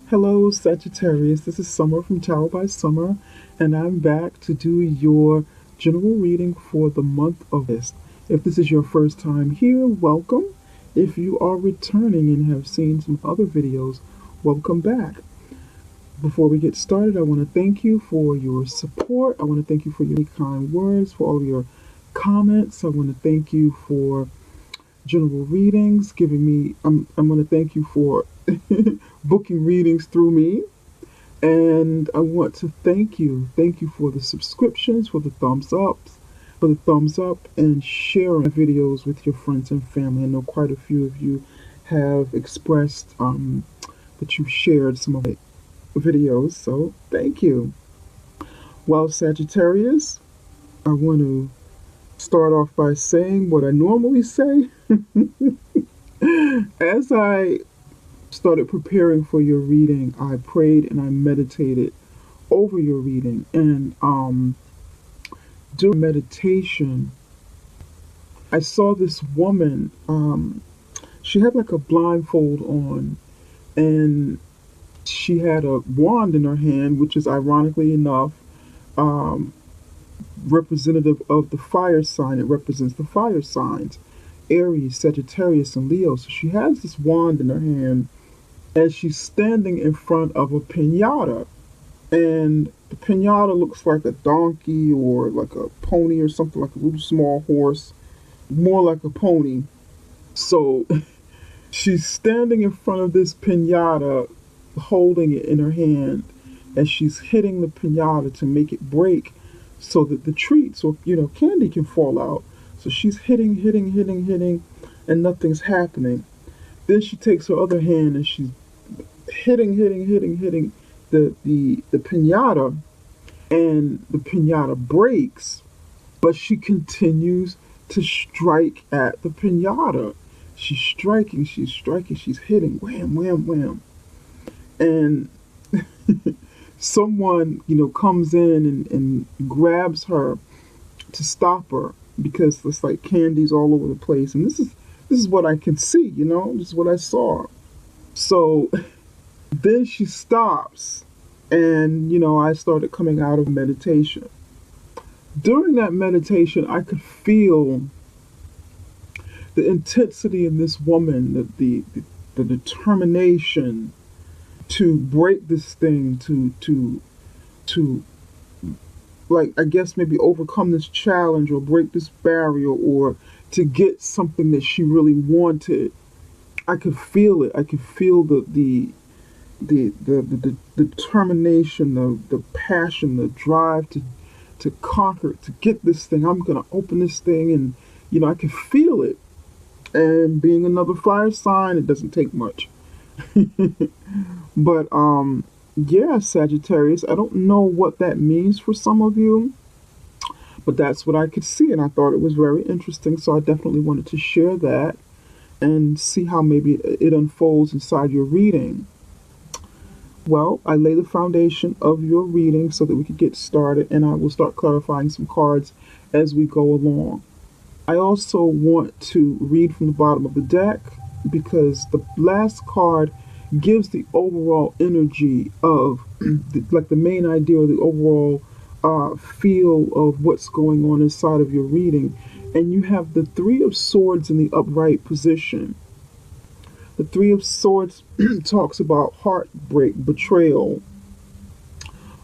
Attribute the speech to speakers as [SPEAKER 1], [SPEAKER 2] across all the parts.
[SPEAKER 1] Hello, Sagittarius. This is Summer from Tarot by Summer, and I'm back to do your general reading for the month of August. If this is your first time here, welcome. If you are returning and have seen some other videos, welcome back. Before we get started, I want to thank you for your support. I want to thank you for your kind words, for all of your comments. I want to thank you for general readings, giving me, I'm going to thank you for booking readings through me. And I want to thank you. Thank you for the subscriptions, for the thumbs up, and sharing videos with your friends and family. I know quite a few of you have expressed that you've shared some of the videos, so thank you. Well, Sagittarius, I want to start off by saying what I normally say. As I started preparing for your reading, I prayed and I meditated over your reading. And during meditation, I saw this woman. She had like a blindfold on, and she had a wand in her hand, which is ironically enough representative of the fire sign. It represents the fire signs: Aries, Sagittarius, and Leo. So she has this wand in her hand as she's standing in front of a piñata. And the piñata looks like a donkey or like a pony or something, like a little small horse, more like a pony. So she's standing in front of this piñata, holding it in her hand, as she's hitting the piñata to make it break so that the treats or candy can fall out. So she's hitting, and nothing's happening. Then she takes her other hand and she's hitting the piñata, and the piñata breaks, but she continues to strike at the piñata. She's striking, she's hitting, wham, wham, wham. And someone, comes in and grabs her to stop her, because there's like candies all over the place. And this is what I can see, this is what I saw. So then she stops, and I started coming out of meditation. During that meditation, I could feel the intensity in this woman, the determination to break this thing, to like, I guess maybe overcome this challenge or break this barrier, or to get something that she really wanted. I could feel it. I could feel the determination, the passion, the drive to conquer, to get this thing. I'm gonna open this thing, and I can feel it. And being another fire sign, it doesn't take much. But yeah, Sagittarius, I don't know what that means for some of you, but that's what I could see, and I thought it was very interesting. So I definitely wanted to share that and see how maybe it unfolds inside your reading. Well, I lay the foundation of your reading so that we could get started, and I will start clarifying some cards as we go along. I also want to read from the bottom of the deck, because the last card gives the overall energy of the main idea, or the overall feel of what's going on inside of your reading. And you have the Three of Swords in the upright position. The Three of Swords talks about heartbreak, betrayal,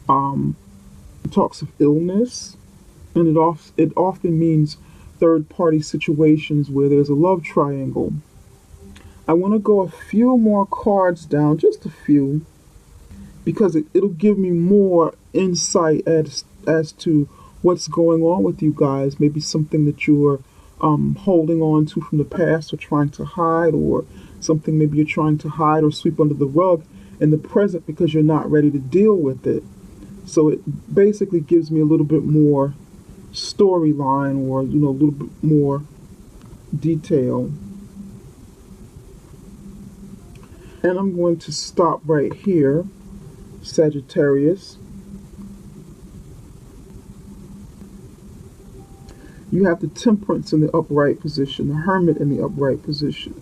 [SPEAKER 1] talks of illness, and it often means third-party situations where there's a love triangle. I want to go a few more cards down, just a few, because it'll give me more insight as to what's going on with you guys. Maybe something that you're holding on to from the past, or trying to hide, or something maybe you're trying to hide or sweep under the rug in the present because you're not ready to deal with it. So it basically gives me a little bit more storyline, or a little bit more detail. And I'm going to stop right here, Sagittarius. You have the Temperance in the upright position, the Hermit in the upright position,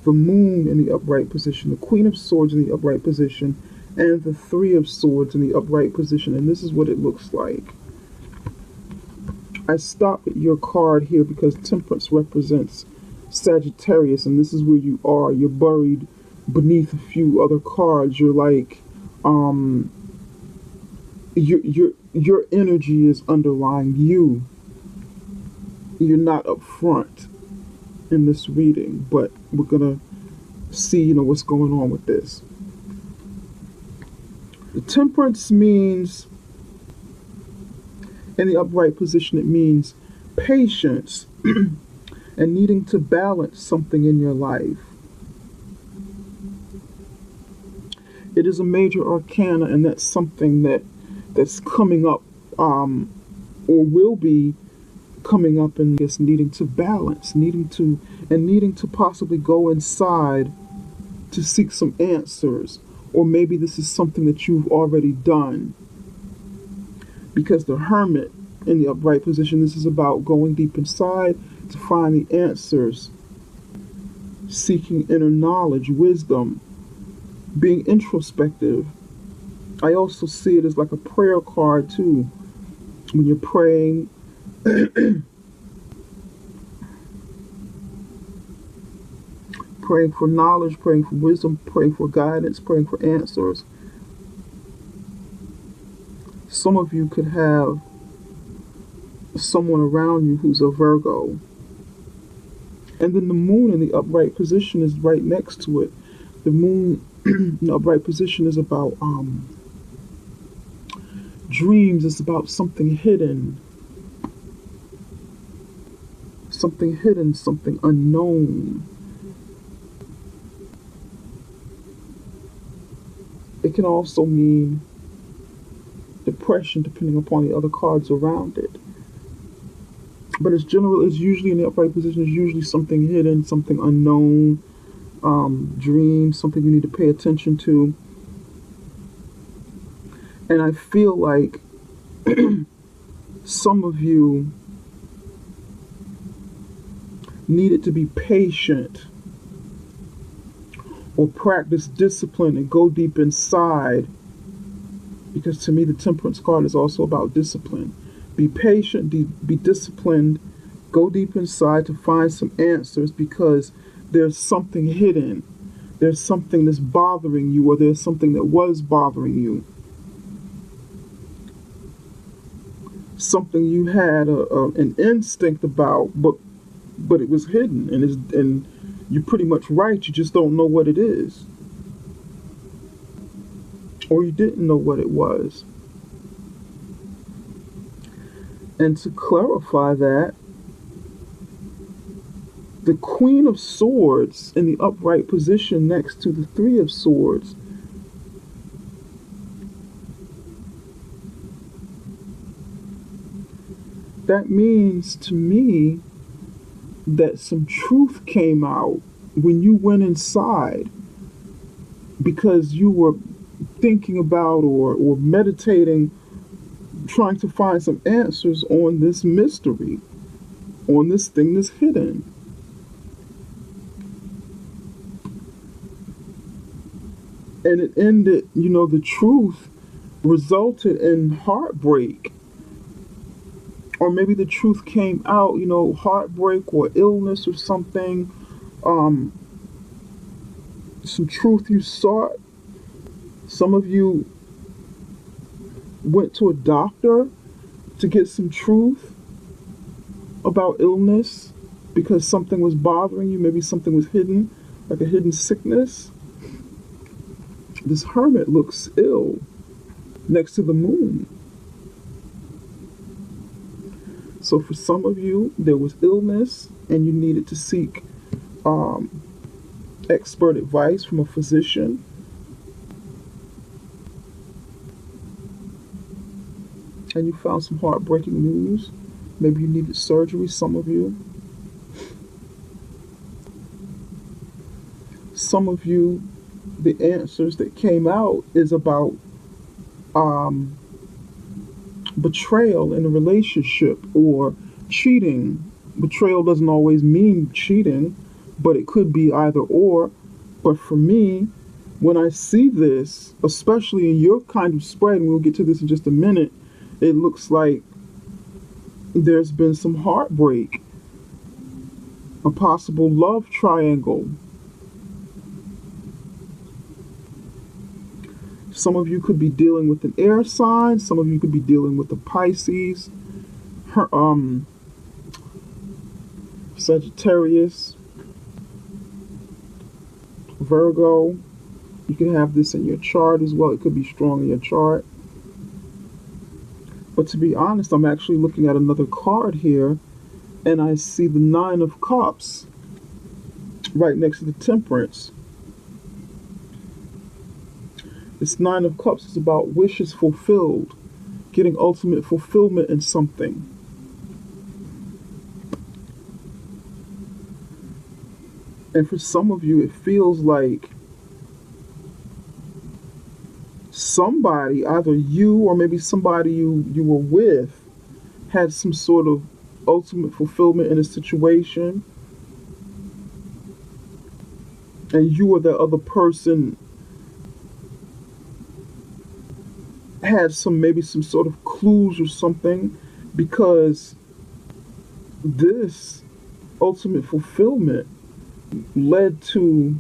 [SPEAKER 1] the Moon in the upright position, the Queen of Swords in the upright position, and the Three of Swords in the upright position. And this is what it looks like. I stopped at your card here because Temperance represents Sagittarius, and this is where you are. You're buried beneath a few other cards. You're like, your energy is underlying you. You're not up front in this reading, but we're gonna see, what's going on with this. The Temperance means, in the upright position, it means patience and needing to balance something in your life. It is a major arcana, and that's something that's coming up, or will be coming up, in this needing to balance, needing to possibly go inside to seek some answers, or maybe this is something that you've already done. Because the Hermit in the upright position, this is about going deep inside to find the answers, seeking inner knowledge, wisdom, being introspective. I also see it as like a prayer card too. When you're praying, praying for knowledge, praying for wisdom, praying for guidance, praying for answers. Some of you could have someone around you who's a Virgo. And then the Moon in the upright position is right next to it. The Moon in the upright position is about dreams. It's about something hidden. Something hidden, something unknown. It can also mean depression, depending upon the other cards around it. But it's usually in the upright position, it's usually something hidden, something unknown, dreams, something you need to pay attention to. And I feel like some of you needed to be patient or practice discipline and go deep inside. Because to me, the Temperance card is also about discipline. Be patient, be disciplined, go deep inside to find some answers, because there's something hidden. There's something that's bothering you, or there's something that was bothering you. Something you had an instinct about, but it was hidden, and you're pretty much right. You just don't know what it is. Or you didn't know what it was. And to clarify that, the Queen of Swords in the upright position next to the Three of Swords, that means to me that some truth came out when you went inside, because you were thinking about or meditating, trying to find some answers on this mystery, on this thing that's hidden. And it ended, the truth resulted in heartbreak. Or maybe the truth came out, heartbreak or illness or something. Some truth you sought. Some of you went to a doctor to get some truth about illness because something was bothering you. Maybe something was hidden, like a hidden sickness. This Hermit looks ill next to the Moon. So for some of you, there was illness and you needed to seek expert advice from a physician. And you found some heartbreaking news. Maybe you needed surgery, some of you. Some of you, the answers that came out is about betrayal in a relationship or cheating. Betrayal doesn't always mean cheating. but it could be either or. But for me, when I see this, especially in your kind of spread, and we'll get to this in just a minute, it looks like there's been some heartbreak, a possible love triangle. Some of you could be dealing with an air sign. Some of you could be dealing with a Pisces, Sagittarius, Virgo. You can have this in your chart as well. It could be strong in your chart. But to be honest, I'm actually looking at another card here, and I see the Nine of Cups right next to the Temperance. This Nine of Cups is about wishes fulfilled, getting ultimate fulfillment in something. And for some of you, it feels like somebody, either you or maybe somebody you were with, had some sort of ultimate fulfillment in a situation, and you or the other person had maybe some sort of clues or something, because this ultimate fulfillment led to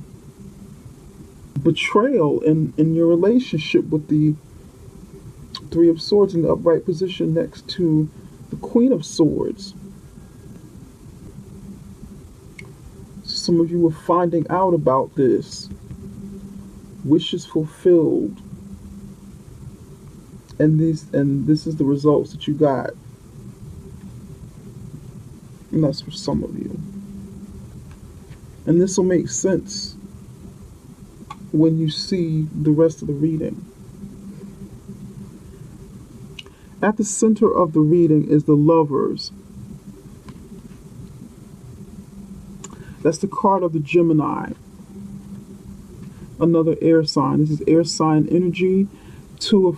[SPEAKER 1] betrayal in your relationship with the Three of Swords in the upright position next to the Queen of Swords. Some of you were finding out about this. Wishes fulfilled. And this is the results that you got. And that's for some of you. And this will make sense when you see the rest of the reading. At the center of the reading is the Lovers. That's the card of the Gemini. Another air sign. This is air sign energy. The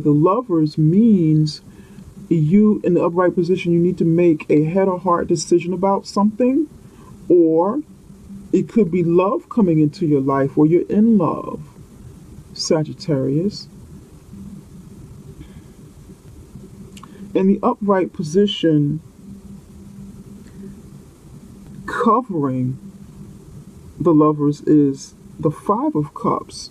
[SPEAKER 1] Lovers means you, in the upright position, you need to make a head or heart decision about something, or it could be love coming into your life, or you're in love, Sagittarius. In the upright position, covering the Lovers is the Five of Cups.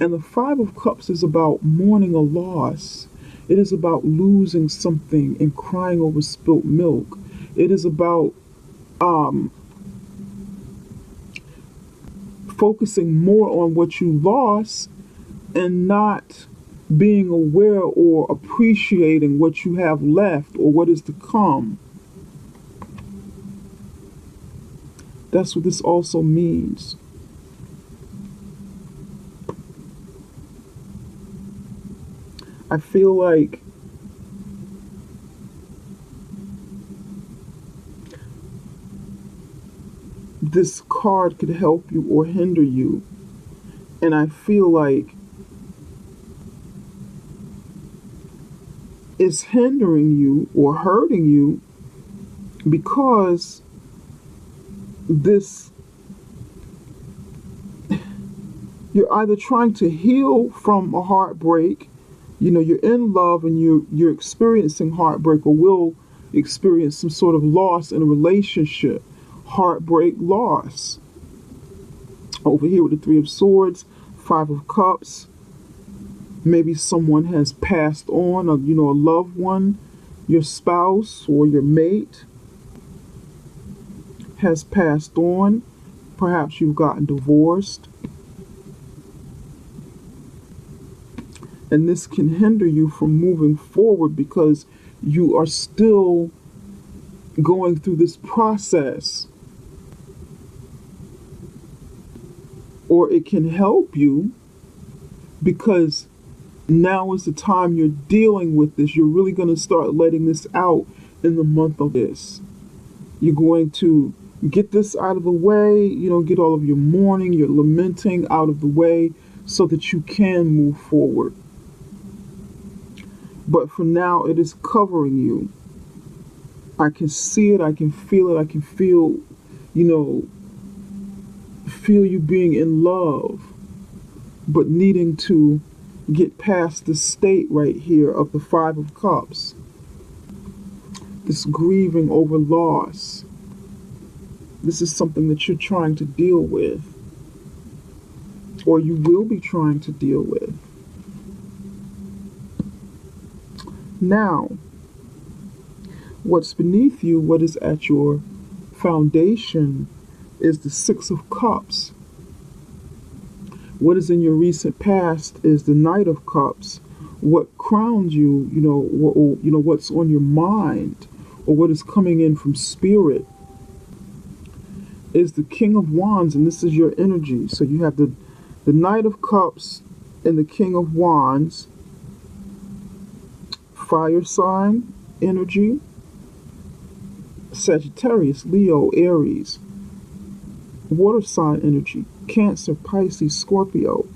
[SPEAKER 1] And the Five of Cups is about mourning a loss. It is about losing something and crying over spilt milk. It is about focusing more on what you lost and not being aware or appreciating what you have left or what is to come. That's what this also means. I feel like this card could help you or hinder you. And I feel like it's hindering you or hurting you because you're either trying to heal from a heartbreak. You know, you're in love and you're experiencing heartbreak, or will experience some sort of loss in a relationship. Heartbreak, loss. Over here with the Three of Swords, Five of Cups. Maybe someone has passed on, or, a loved one, your spouse or your mate has passed on. Perhaps you've gotten divorced. And this can hinder you from moving forward because you are still going through this process. Or it can help you because now is the time you're dealing with this. You're really going to start letting this out in the month of this. You're going to get this out of the way, get all of your mourning, your lamenting out of the way so that you can move forward. But for now, it is covering you. I can see it, I can feel it, I can feel, you know, feel you being in love, but needing to get past the state right here of the Five of Cups. This grieving over loss. This is something that you're trying to deal with, or you will be trying to deal with. Now, what's beneath you, what is at your foundation, is the Six of Cups. What is in your recent past is the Knight of Cups. What crowns you, what's on your mind, or what is coming in from spirit, is the King of Wands, and this is your energy. So you have the Knight of Cups and the King of Wands, fire sign energy, Sagittarius, Leo, Aries, water sign energy, Cancer, Pisces, Scorpio.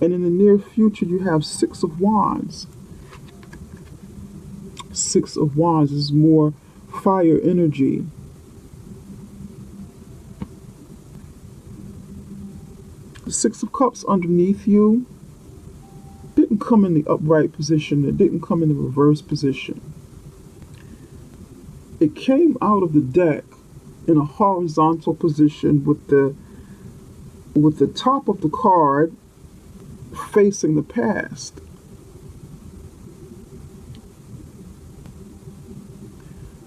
[SPEAKER 1] And in the near future, you have Six of Wands. Six of Wands is more fire energy. The Six of Cups underneath you didn't come in the upright position. It didn't come in the reverse position. It came out of the deck in a horizontal position with the top of the card facing the past.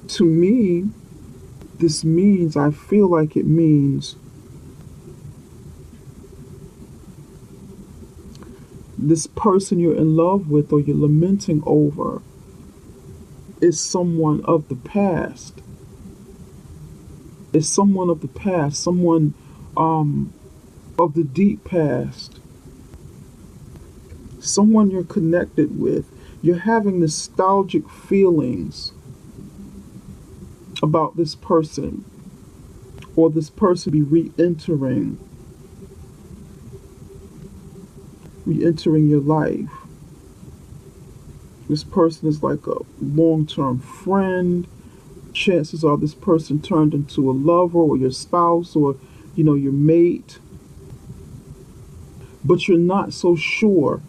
[SPEAKER 1] To me, this means, I feel like it means, this person you're in love with or you're lamenting over is someone of the past. Is someone of the past, someone of the deep past, someone you're connected with. You're having nostalgic feelings about this person, or this person be re-entering your life. This person is like a long-term friend. Chances are this person turned into a lover or your spouse or, your mate. But you're not so sure.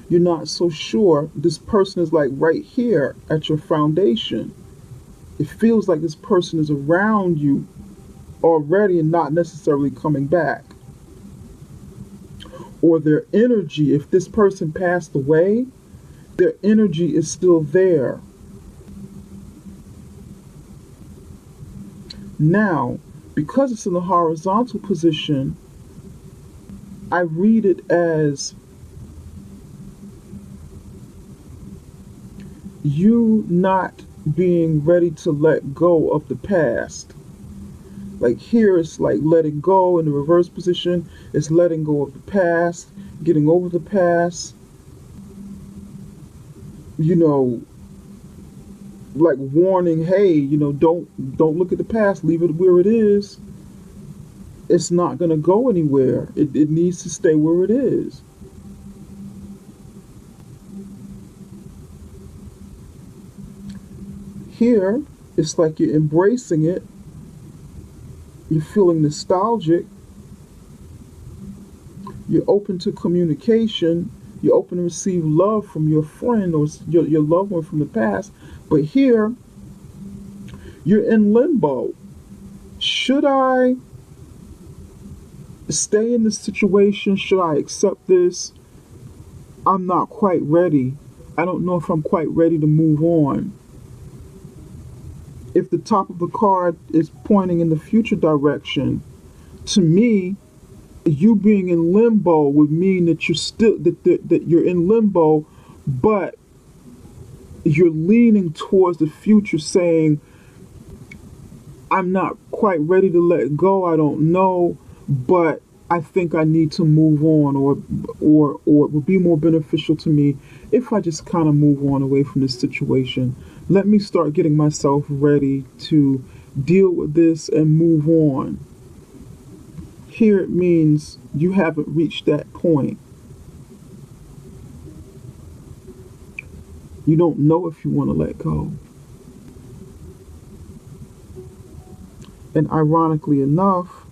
[SPEAKER 1] You're not so sure. This person is like right here at your foundation. It feels like this person is around you already and not necessarily coming back. Or their energy, if this person passed away, their energy is still there. Now, because it's in the horizontal position, I read it as you not being ready to let go of the past. Like here, it's like letting go. In the reverse position, it's letting go of the past, getting over the past. Like warning, hey, don't look at the past, leave it where it is. It's not going to go anywhere. It needs to stay where it is. Here, it's like you're embracing it. You're feeling nostalgic. You're open to communication. You're open to receive love from your friend or your loved one from the past. But here, you're in limbo. Should I stay in this situation? Should I accept this? I'm not quite ready. I don't know if I'm quite ready to move on. If the top of the card is pointing in the future direction, to me, you being in limbo would mean that you're still that you're in limbo, but you're leaning towards the future, saying, I'm not quite ready to let go. I don't know, but I think I need to move on, or it would be more beneficial to me if I just kind of move on away from this situation. Let me start getting myself ready to deal with this and move on. Here it means you haven't reached that point. You don't know if you want to let go. And ironically enough,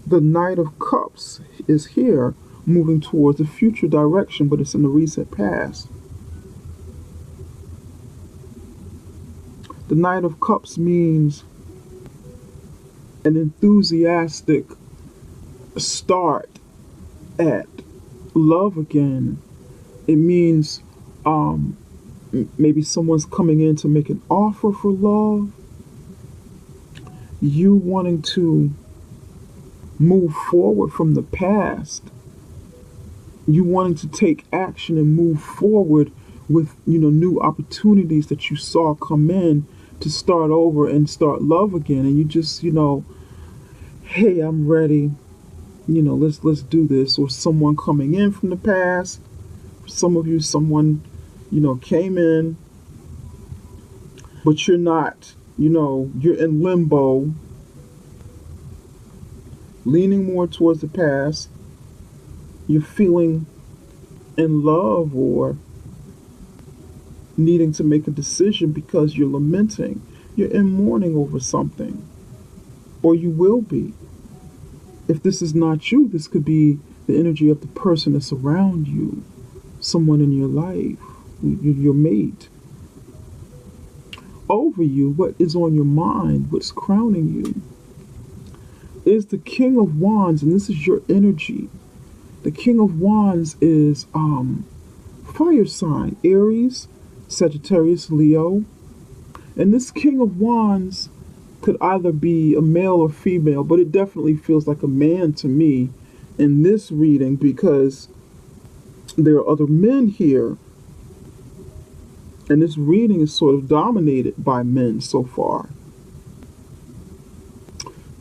[SPEAKER 1] the Knight of Cups is here moving towards the future direction, but it's in the recent past. The Knight of Cups means an enthusiastic start at love again. It means maybe someone's coming in to make an offer for love. You wanting to move forward from the past. You wanting to take action and move forward with, new opportunities that you saw come in to start over and start love again. And you just, hey, I'm ready. Let's do this. Or someone coming in from the past. For some of you, someone, came in, but you're not, you're in limbo, leaning more towards the past. You're feeling in love or needing to make a decision because you're lamenting. You're in mourning over something, or you will be. If this is not you, this could be the energy of the person that's around you, someone in your life, your mate. Over you, what is on your mind, what's crowning you, is the King of Wands, and this is your energy. The King of Wands is fire sign, Aries, Sagittarius, Leo. And this King of Wands could either be a male or female, but it definitely feels like a man to me in this reading because there are other men here. And this reading is sort of dominated by men so far.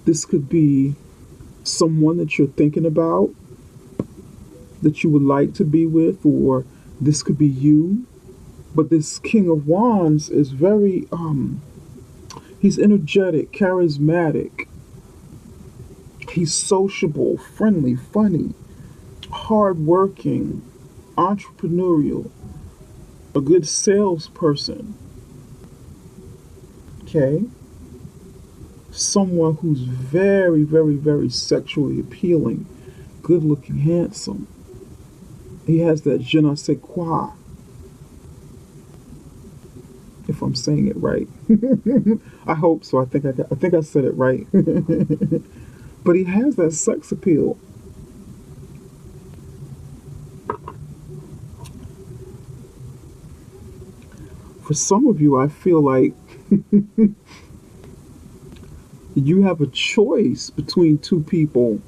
[SPEAKER 1] This could be someone that you're thinking about, that you would like to be with, or this could be you. But this King of Wands is very, he's energetic, charismatic. He's sociable, friendly, funny, hardworking, entrepreneurial, a good salesperson. Okay? Someone who's very, very, very sexually appealing, good looking, handsome. He has that je ne sais quoi. If I'm saying it right. I hope so. I think I said it right. But he has that sex appeal. For some of you, I feel like you have a choice between two people.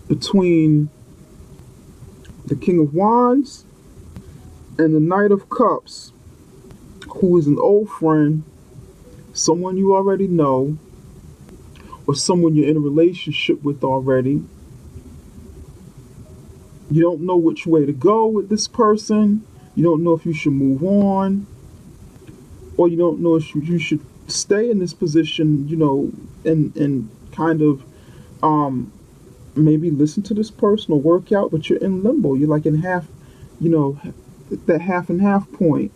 [SPEAKER 1] Between the King of Wands and the Knight of Cups, who is an old friend, someone you already know, or someone you're in a relationship with already. You don't know which way to go with this person. You don't know if you should move on, or you don't know if you should stay in this position, and kind of maybe listen to this person or work out, but you're in limbo. You're like in half, that half and half point.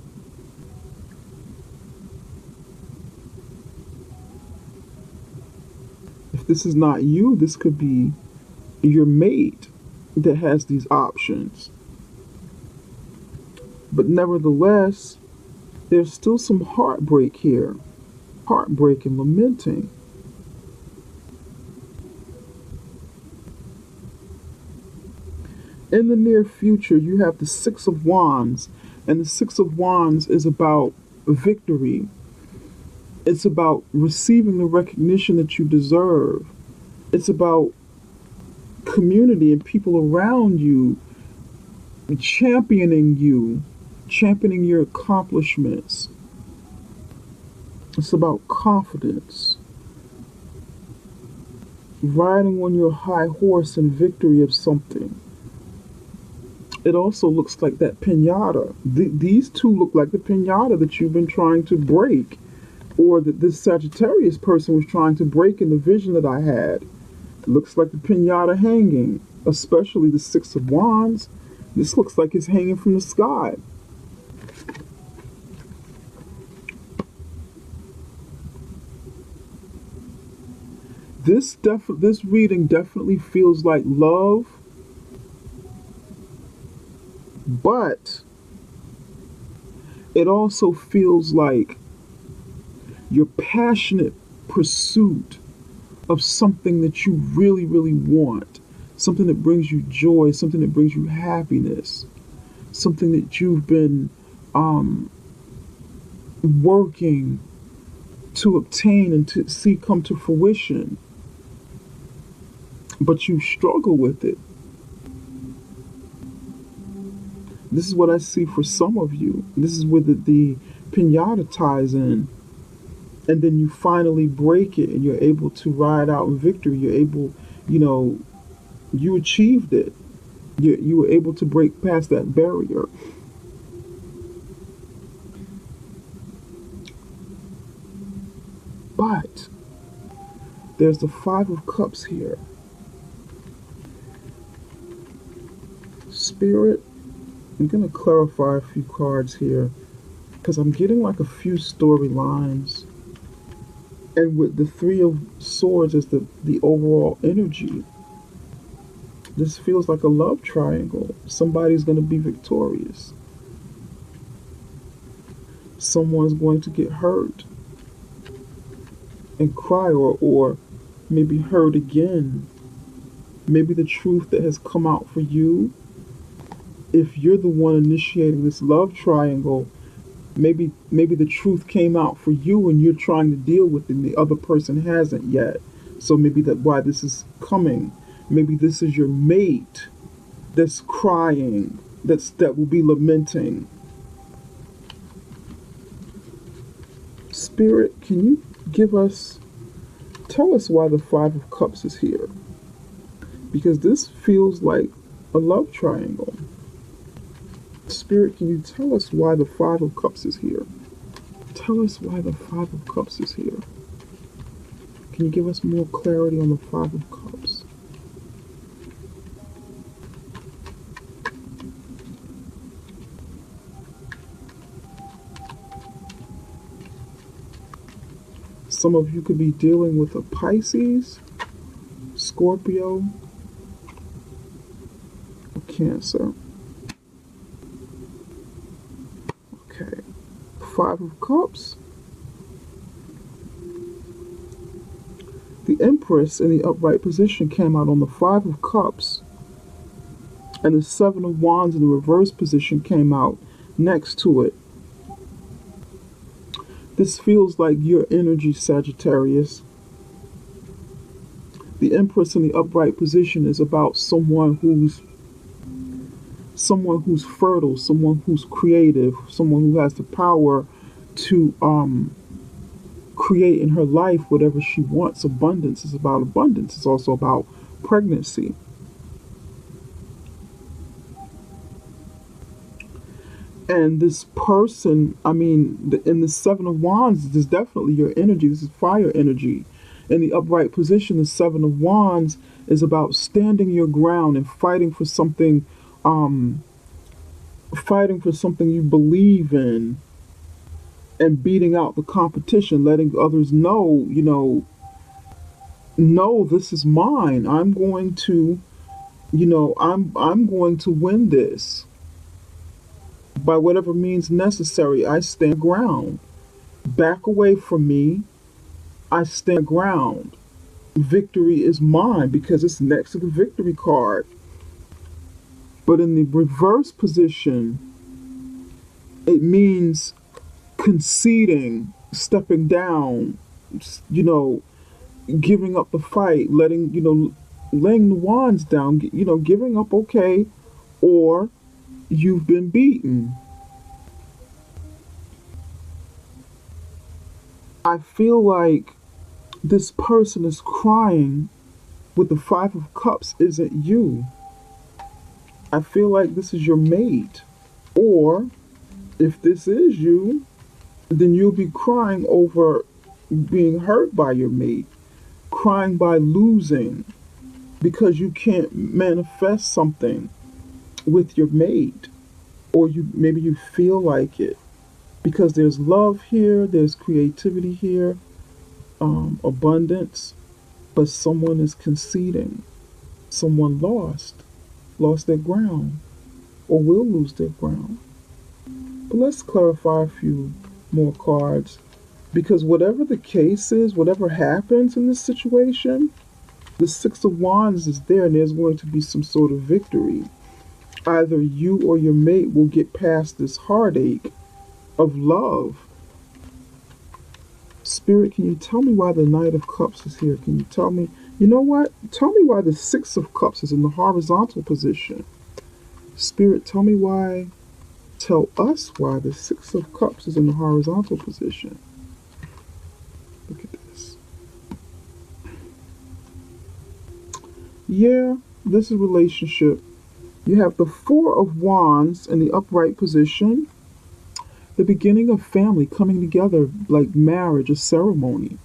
[SPEAKER 1] If this is not you, this could be your mate that has these options. But nevertheless, there's still some heartbreak here. Heartbreak and lamenting. In the near future, you have the Six of Wands. And the Six of Wands is about victory. It's about receiving the recognition that you deserve. It's about community and people around you championing you, championing your accomplishments. It's about confidence. Riding on your high horse in victory of something. It also looks like that piñata. These two look like the piñata that you've been trying to break, or that this Sagittarius person was trying to break in the vision that I had. It looks like the piñata hanging, especially the Six of Wands. This looks like it's hanging from the sky. This reading definitely feels like love, but it also feels like your passionate pursuit of something that you really, really want, something that brings you joy, something that brings you happiness, something that you've been um, working to obtain and to see come to fruition, but you struggle with it. This is what I see for some of you. This is where the pinata ties in. And then you finally break it and you're able to ride out in victory. You're able, you know, you achieved it. You were able to break past that barrier. But there's the Five of Cups here. Spirit, I'm going to clarify a few cards here because I'm getting like a few storylines. And with the Three of Swords as the overall energy, this feels like a love triangle. Somebody's going to be victorious. Someone's going to get hurt and cry, or maybe hurt again. Maybe the truth that has come out for you, if you're the one initiating this love triangle, maybe the truth came out for you and you're trying to deal with it and the other person hasn't yet. So maybe that's why this is coming. Maybe this is your mate that's crying, that will be lamenting. Spirit, can you tell us why the Five of Cups is here? Because this feels like a love triangle. Spirit, can you tell us why the Five of Cups is here? Tell us why the Five of Cups is here. Can you give us more clarity on the Five of Cups? Some of you could be dealing with a Pisces, Scorpio, or Cancer. Okay. Five of Cups. The Empress in the upright position came out on the Five of Cups, and the Seven of Wands in the reverse position came out next to it. This feels like your energy, Sagittarius. The Empress in the upright position is about someone who's fertile, someone who's creative, someone who has the power to create in her life whatever she wants. Abundance is about abundance. It's also about pregnancy. And this person, in the Seven of Wands, this is definitely your energy. This is fire energy. In the upright position, the Seven of Wands is about standing your ground and fighting for something you believe in, and beating out the competition, letting others know, no, this is mine. I'm going to, I'm going to win this. By whatever means necessary, I stand ground. Back away from me. I stand ground. Victory is mine because it's next to the victory card. But in the reverse position, it means conceding, stepping down, giving up the fight, laying the wands down, giving up, okay, or you've been beaten. I feel like this person is crying with the Five of Cups isn't you. I feel like this is your mate. Or if this is you, then you'll be crying over being hurt by your mate, crying by losing because you can't manifest something with your mate, or maybe you feel like it, because there's love here, there's creativity here, abundance, but someone is conceding. Someone lost their ground, or will lose their ground. But let's clarify a few more cards, because whatever the case is, whatever happens in this situation, the Six of Wands is there, and there's going to be some sort of victory. Either you or your mate will get past this heartache of love. Spirit, can you tell me why the Knight of Cups is here? Can you tell me? You know what? Tell me why the Six of Cups is in the horizontal position. Spirit, tell me why. Tell us why the Six of Cups is in the horizontal position. Look at this. Yeah, this is relationship. You have the Four of Wands in the upright position. The beginning of family coming together, like marriage, a ceremony.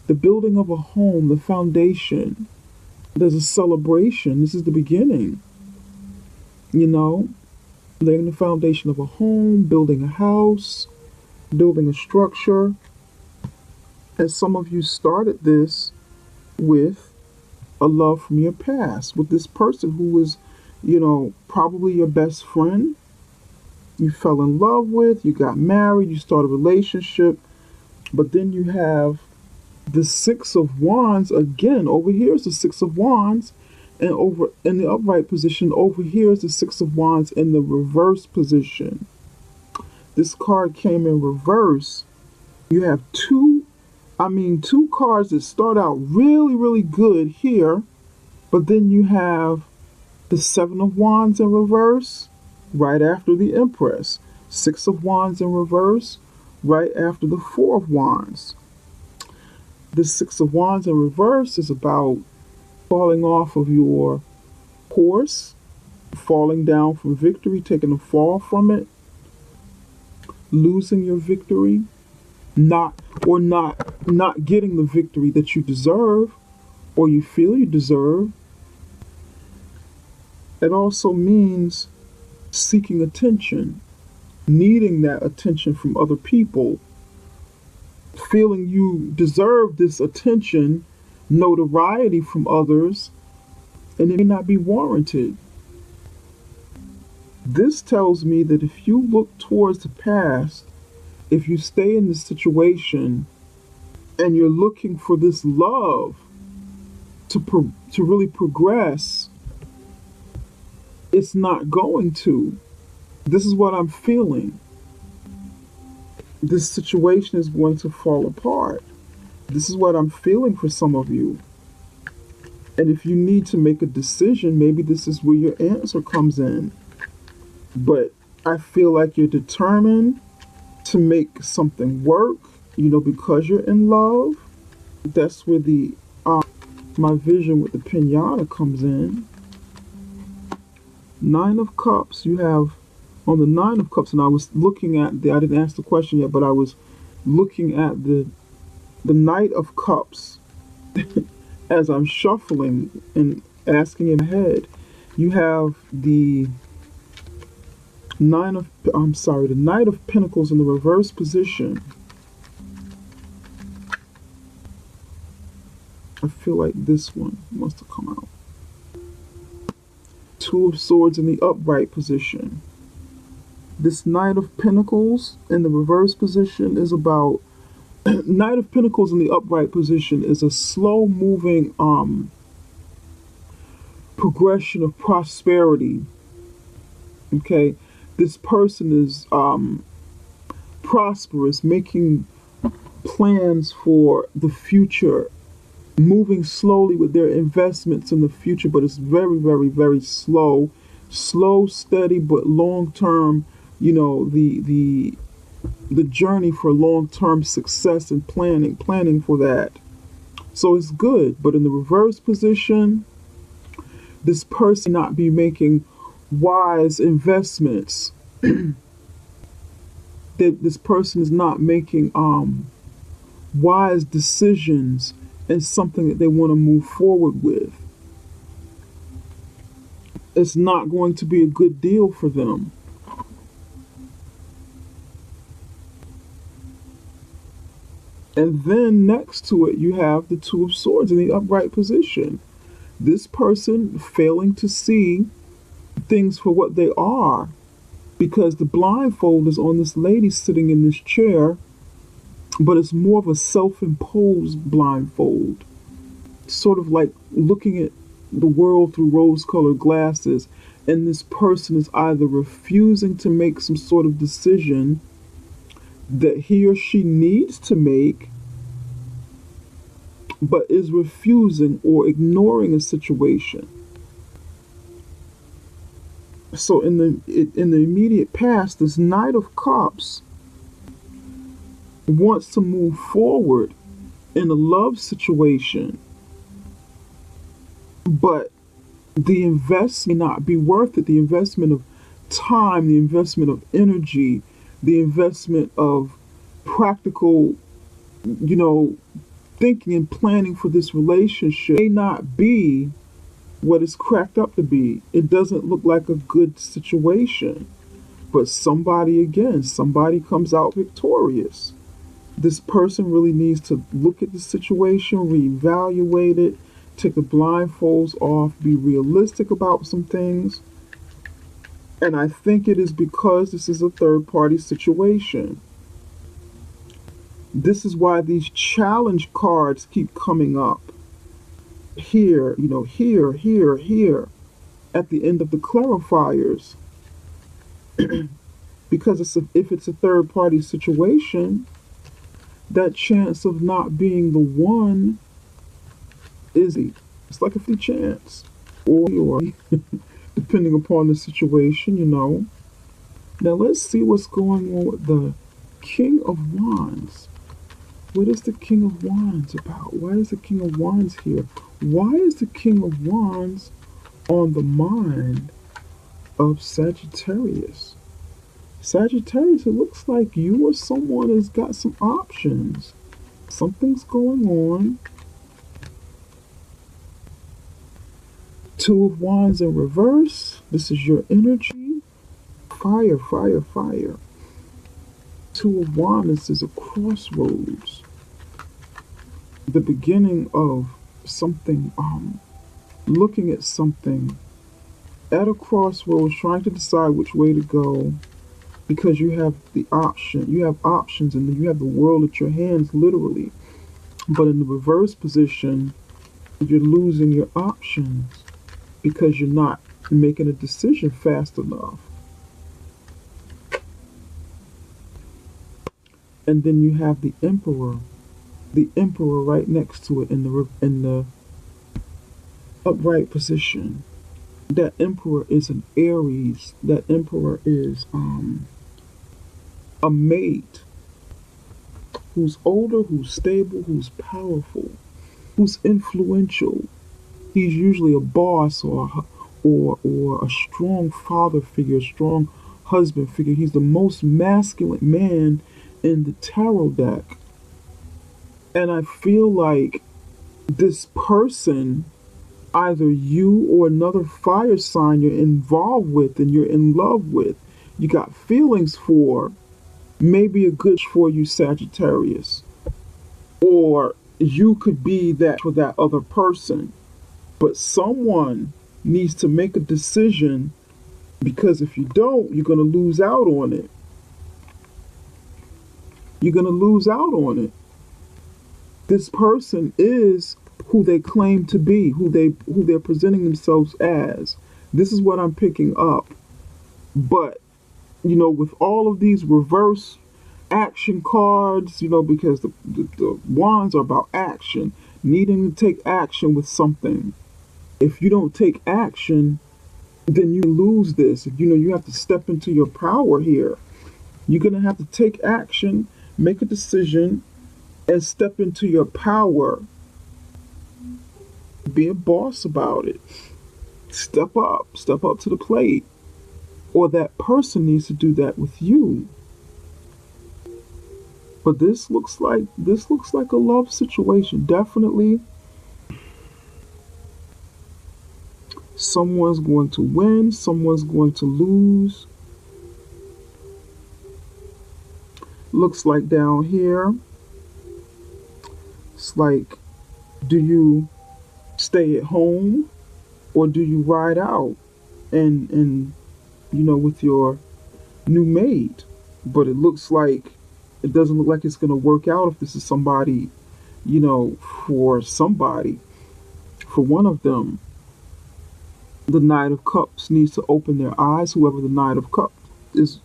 [SPEAKER 1] The building of a home, the foundation. There's a celebration. This is the beginning. You know, laying the foundation of a home, building a house, building a structure. And some of you started this with a love from your past, with this person who was, you know, probably your best friend. You fell in love with, you got married, you started a relationship, but then you have the Six of Wands again. Over here is the Six of Wands, and over in the upright position, over here is the Six of Wands in the reverse position. This card came in reverse. You have two cards that start out really, really good here, but then you have the Seven of Wands in reverse right after the Empress. Six of Wands in reverse right after the Four of Wands. The Six of Wands in reverse is about falling off of your horse, falling down from victory, taking a fall from it, losing your victory, not getting the victory that you deserve or you feel you deserve. It also means seeking attention, needing that attention from other people, feeling you deserve this attention, notoriety from others, and it may not be warranted. This tells me that if you look towards the past, if you stay in this situation and you're looking for this love to really progress, it's not going to. This is what I'm feeling. This situation is going to fall apart. This is what I'm feeling for some of you. And if you need to make a decision, maybe this is where your answer comes in. But I feel like you're determined to make something work, you know, because you're in love. That's where the my vision with the pinata comes in. Nine of Cups, you have on the Nine of Cups, and I was looking at I didn't ask the question yet, but I was looking at the Knight of Cups as I'm shuffling and asking in my head. You have the Knight of Pentacles in the reverse position. I feel like this one must have come out. Two of Swords in the upright position. This Knight of Pentacles in the reverse position is about Knight of Pentacles in the upright position is a slow moving progression of prosperity. Okay, this person is prosperous, making plans for the future, moving slowly with their investments in the future, but it's very, very, very slow, steady, but long term. You know, the journey for long-term success and planning for that. So it's good. But in the reverse position, this person not be making wise investments. That this person is not making wise decisions in something that they want to move forward with. It's not going to be a good deal for them. And then next to it, you have the Two of Swords in the upright position. This person failing to see things for what they are, because the blindfold is on this lady sitting in this chair, but it's more of a self-imposed blindfold, sort of like looking at the world through rose-colored glasses. And this person is either refusing to make some sort of decision that he or she needs to make, but is refusing or ignoring a situation. So in the immediate past, this Knight of Cups wants to move forward in a love situation, but the investment may not be worth it. The investment of time, the investment of energy, the investment of practical, thinking and planning for this relationship may not be what it's cracked up to be. It doesn't look like a good situation. But somebody comes out victorious. This person really needs to look at the situation, reevaluate it, take the blindfolds off, be realistic about some things. And I think it is because this is a third-party situation. This is why these challenge cards keep coming up. Here, here, at the end of the clarifiers. Because if it's a third-party situation, that chance of not being the one it's like a free chance. Or depending upon the situation, Now let's see what's going on with the King of Wands. What is the King of Wands about? Why is the King of Wands here? Why is the King of Wands on the mind of Sagittarius? Sagittarius, it looks like you or someone has got some options. Something's going on. Two of Wands in reverse. This is your energy. Fire, fire, fire. Two of Wands is a crossroads. The beginning of something, looking at something at a crossroads, trying to decide which way to go, because you have options, and you have the world at your hands, literally. But in the reverse position, you're losing your options because you're not making a decision fast enough. And then you have the Emperor right next to it in the upright position. That Emperor is an Aries. That Emperor is a mate who's older, who's stable, who's powerful, who's influential. He's usually a boss or a strong father figure, a strong husband figure. He's the most masculine man in the tarot deck. And I feel like this person, either you or another fire sign you're involved with and you're in love with, you got feelings for, maybe a good for you, Sagittarius. Or you could be that for that other person. But someone needs to make a decision, because if you don't, you're going to lose out on it. You're going to lose out on it. This person is who they claim to be, who they're presenting themselves as. This is what I'm picking up. But, with all of these reverse action cards, because the wands are about action, needing to take action with something. If you don't take action, then you lose this. You have to step into your power here. You're going to have to take action, make a decision, and step into your power. Be a boss about it. Step up to the plate. Or that person needs to do that with you. But this looks like a love situation. Definitely someone's going to win, someone's going to lose. Looks like down here looks like, do you stay at home or do you ride out and with your new mate? But it looks like it doesn't look like it's going to work out if this is somebody, for somebody, for one of them. The Knight of Cups needs to open their eyes. Whoever the Knight of Cups is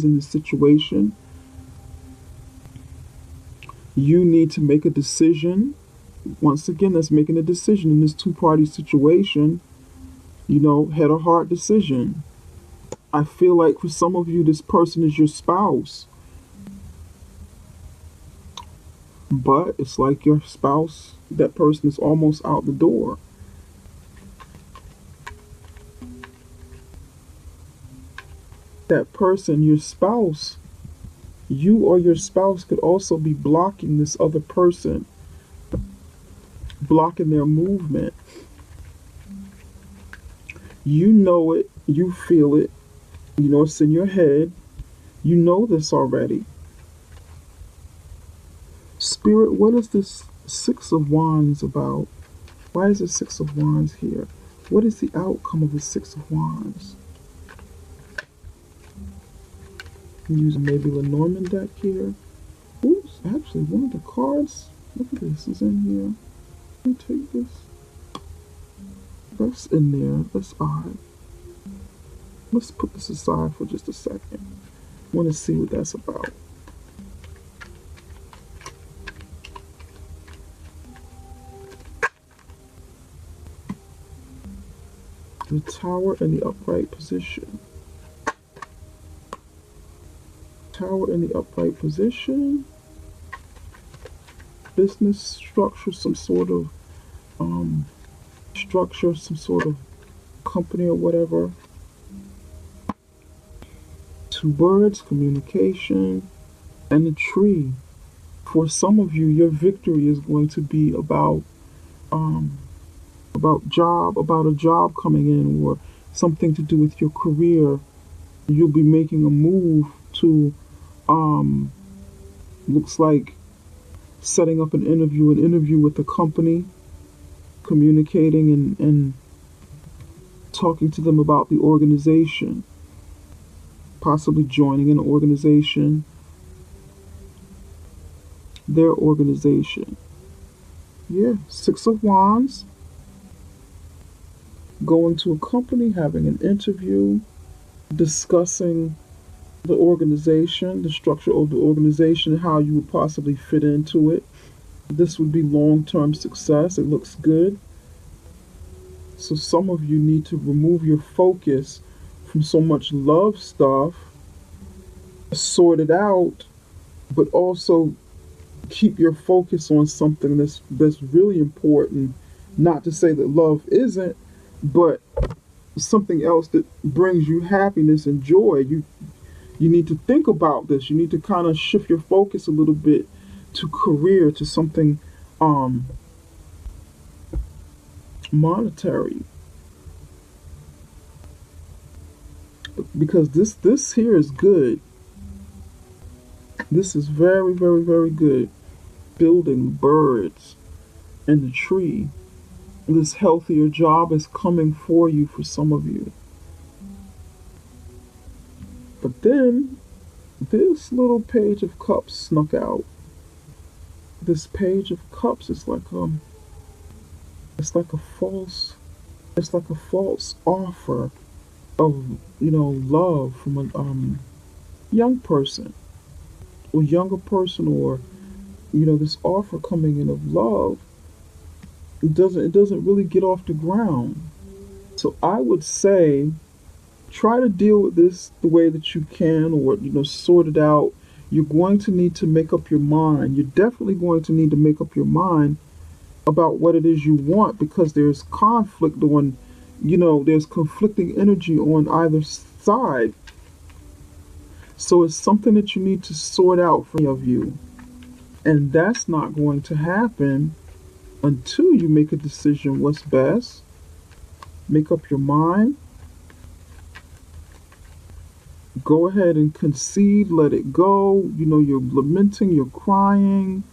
[SPEAKER 1] in this situation, you need to make a decision. Once again, that's making a decision in this two-party situation, head or heart decision. I feel like for some of you, this person is your spouse. But it's like your spouse, that person is almost out the door. That person, your spouse, you or your spouse could also be blocking this other person, blocking their movement. You know it, you feel it, it's in your head. You know this already. Spirit, what is this Six of Wands about? Why is the Six of Wands here? What is the outcome of the Six of Wands? I'm using maybe Lenormand deck here. Oops, actually one of the cards, look at this, is in here. Let me take this. That's in there, that's odd. Let's put this aside for just a second. I want to see what that's about. The Tower in the upright position. Tower in the upright position. Business structure, some sort of structure, some sort of company or whatever. Two birds, communication, and a tree. For some of you, your victory is going to be about a job coming in, or something to do with your career. You'll be making a move to looks like setting up an interview with a company, communicating and talking to them about the organization, possibly joining an organization, their organization. Yeah, Six of Wands. Going to a company, having an interview, discussing the organization, the structure of the organization, how you would possibly fit into it. This would be long-term success. It looks good. So some of you need to remove your focus from so much love stuff, sort it out, but also keep your focus on something that's really important. Not to say that love isn't, but something else that brings you happiness and joy. You need to think about this. You need to kind of shift your focus a little bit to career, to something monetary. Because this here is good. This is very, very, very good. Building, birds, and the tree. This healthier job is coming for you, for some of you. But then this little Page of Cups snuck out. This Page of Cups is like a false offer of love from a young person or younger person, or this offer coming in of love. It doesn't really get off the ground. So I would say, try to deal with this the way that you can, or sort it out. You're going to need to make up your mind. You're definitely going to need to make up your mind about what it is you want, because there's conflict on, there's conflicting energy on either side. So it's something that you need to sort out for of you. And that's not going to happen until you make a decision what's best. Make up your mind. Go ahead and concede, let it go. You're lamenting, you're crying,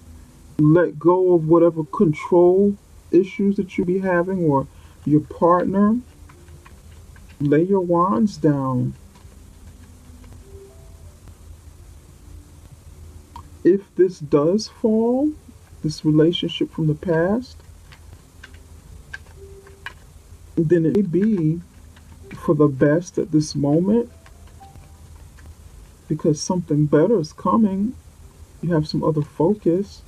[SPEAKER 1] Let go of whatever control issues that you be having or your partner. Lay your wands down. If this does fall, this relationship from the past, then it may be for the best at this moment because something better is coming. You have some other focus.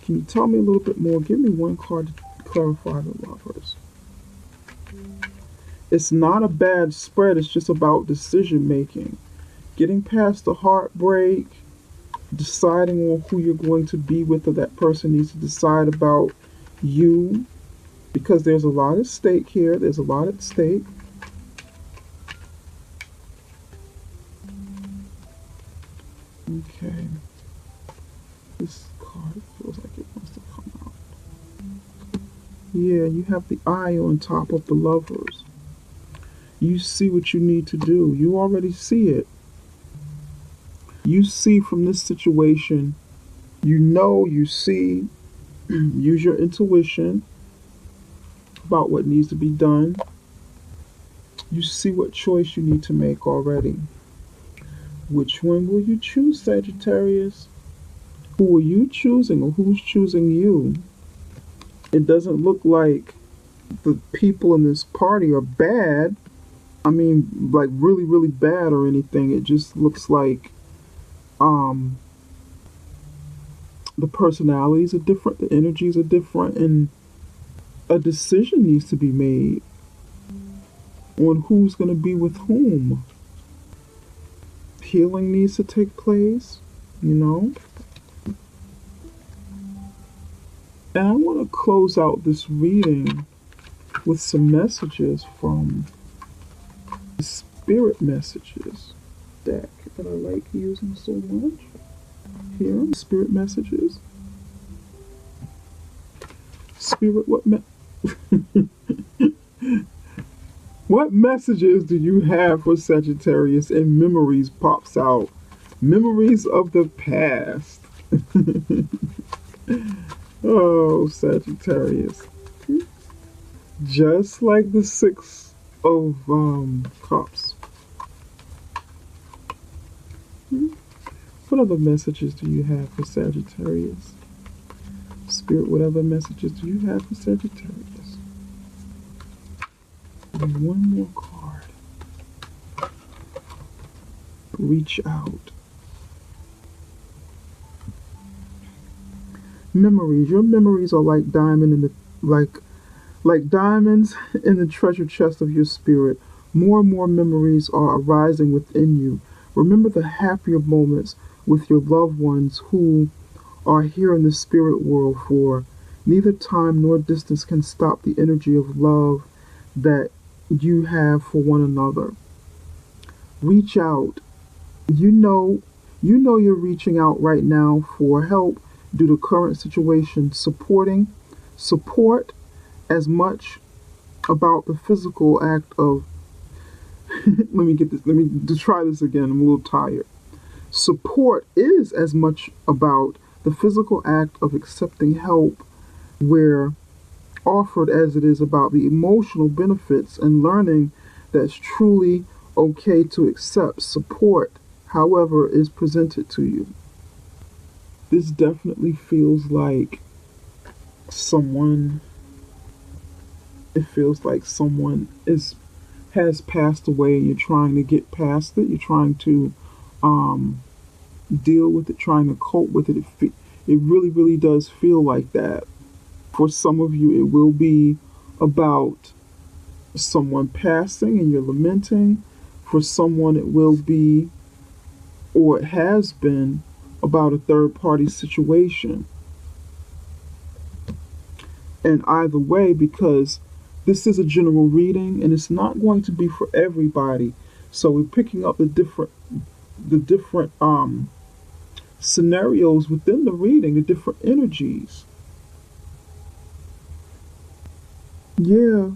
[SPEAKER 1] Can you tell me a little bit more? Give me one card to clarify the Lovers. It's not a bad spread. It's just about decision making. Getting past the heartbreak, deciding on who you're going to be with, or that person needs to decide about you because there's a lot at stake here. There's a lot at stake. Okay. This card feels like it wants to come out. Yeah, you have the eye on top of the Lovers. You see what you need to do. You already see it. You see from this situation, you know, you see, use your intuition about what needs to be done. You see what choice you need to make already. Which one will you choose, Sagittarius? Who are you choosing or who's choosing you? It doesn't look like the people in this party are bad. I mean, like really, really bad or anything. It just looks like the personalities are different, the energies are different, and a decision needs to be made on who's going to be with whom. Healing needs to take place, you know. And I want to close out this reading with some messages from the Spirit Messages deck that I like using so much. Here, Spirit Messages. Spirit, what messages do you have for Sagittarius? And memories pops out. Memories of the past. Oh, Sagittarius. Just like the Six of Cups. What other messages do you have for Sagittarius? Spirit, what other messages do you have for Sagittarius? And one more card. Reach out. Memories. Your memories are like diamonds in the treasure chest of your spirit. More and more memories are arising within you. Remember the happier moments with your loved ones who are here in the spirit world, for neither time nor distance can stop the energy of love that you have for one another. Reach out. You know you're reaching out right now for help due to current situation. Support as much about the physical act of let me try this again. I'm a little tired. Support is as much about the physical act of accepting help where offered as it is about the emotional benefits and learning that's truly okay to accept support however is presented to you. This definitely feels like someone has passed away and you're trying to get past it. You're trying to deal with it, trying to cope with it. It really, really does feel like that. For some of you, it will be about someone passing and you're lamenting. For someone, it will be, or it has been, about a third-party situation. And either way, because this is a general reading and it's not going to be for everybody, so we're picking up the different scenarios within the reading, the different energies. Yeah,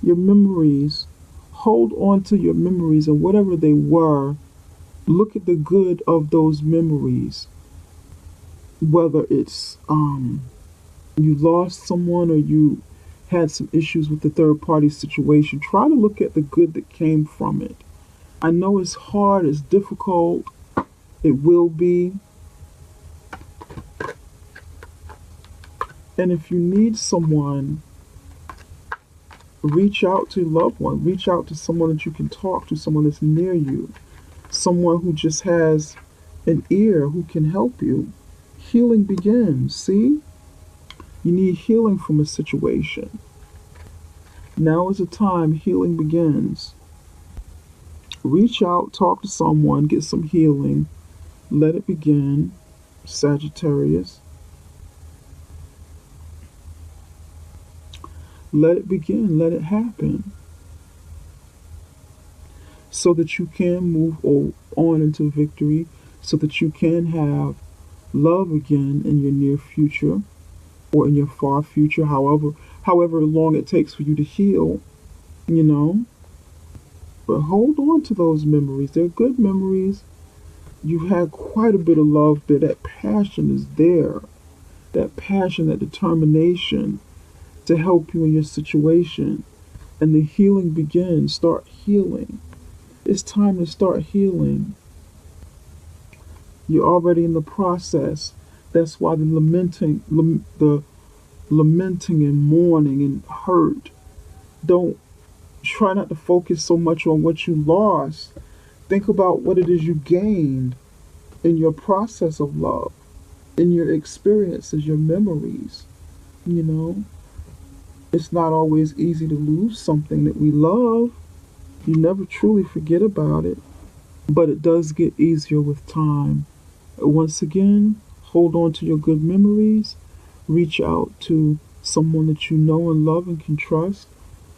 [SPEAKER 1] your memories. Hold on to your memories and whatever they were, look at the good of those memories. whether it's you lost someone or you had some issues with the third party situation, try to look at the good that came from it. I know it's hard, it's difficult, it will be. And if you need someone, reach out to a loved one, reach out to someone that you can talk to, someone that's near you, someone who just has an ear who can help you. Healing begins. See? You need healing from a situation. Now is the time healing begins. Reach out, talk to someone, get some healing. Let it begin, Sagittarius. Let it begin, let it happen. So that you can move on into victory, so that you can have love again in your near future or in your far future, however long it takes for you to heal, you know. But hold on to those memories. They're good memories. You've had quite a bit of love there. That passion is there. That passion, that determination to help you in your situation. And the healing begins. Start healing. It's time to start healing. You're already in the process. That's why the lamenting and mourning and hurt. Don't try not to focus so much on what you lost. Think about what it is you gained in your process of love, in your experiences, your memories. You know, it's not always easy to lose something that we love. You never truly forget about it, but it does get easier with time. Once again, hold on to your good memories. Reach out to someone that you know and love and can trust,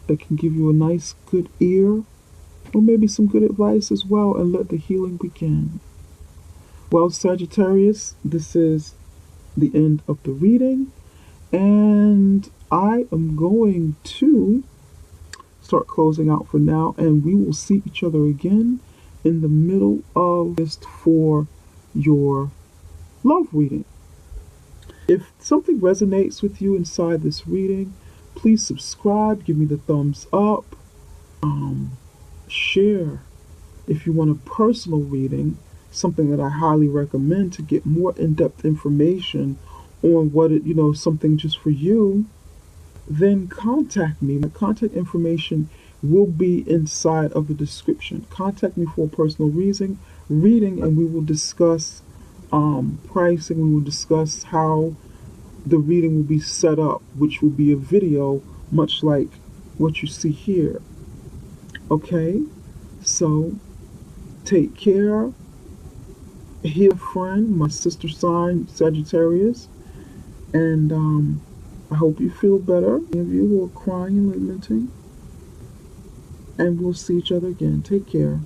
[SPEAKER 1] that can give you a nice, good ear, or maybe some good advice as well, and let the healing begin. Well, Sagittarius, this is the end of the reading, and I am going to start closing out for now, and we will see each other again in the middle of this for your love reading. If something resonates with you inside this reading, please subscribe, give me the thumbs up, share. If you want a personal reading, something that I highly recommend to get more in-depth information on something just for you, then contact me. My contact information will be inside of the description. Contact me for a personal reading, and we will discuss pricing. We will discuss how the reading will be set up, which will be a video, much like what you see here. Okay, so take care. Heal, friend, my sister sign, Sagittarius, and I hope you feel better. Any of you who are crying and lamenting, and we'll see each other again. Take care.